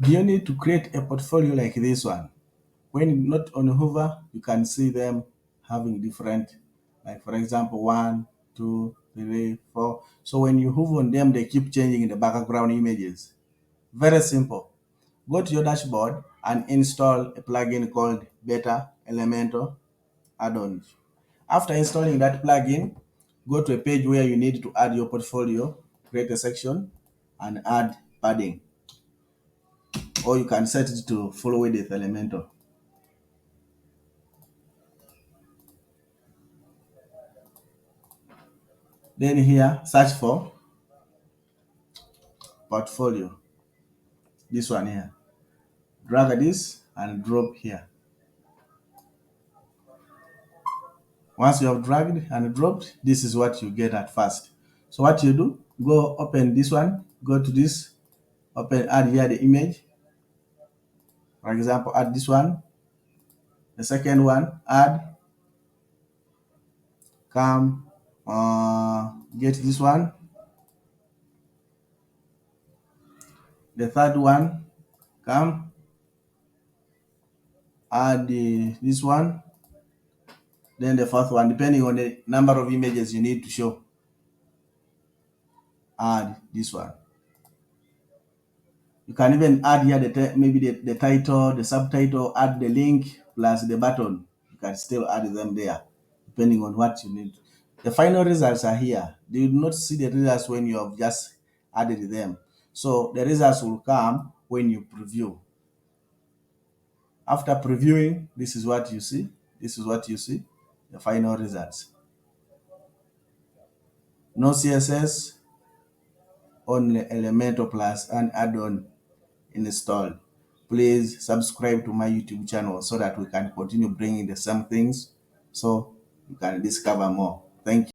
Do you need to create a portfolio like this one? When not on hover, you can see them having different, like for example, 1, 2, 3, 4. So when you hover on them, they keep changing the background images. Very simple. Go to your dashboard and install a plugin called Beta Elementor add-ons. After installing that plugin, go to a page where you need to add your portfolio, create a section, and add padding. Or you can set it to follow with Elementor. Then here, search for portfolio. This one here. Drag this and drop here. Once you have dragged and dropped, this is what you get at first. So what you do, go open this one, go to this, open, add here the image. For example, add this one. The second one, add, come, get this one. The third one, come, add this one. Then the fourth one, depending on the number of images you need to show, add this one. You can even add here maybe the title, the subtitle, add the link plus the button. You can still add them there, depending on what you need. The final results are here. You do not see the results when you have just added them. So the results will come when you preview. After previewing, this is what you see. This is what you see, the final results. No CSS, only Elementor plus an add-on installed. Please subscribe to my YouTube channel so that we can continue bringing the same things so you can discover more. Thank you.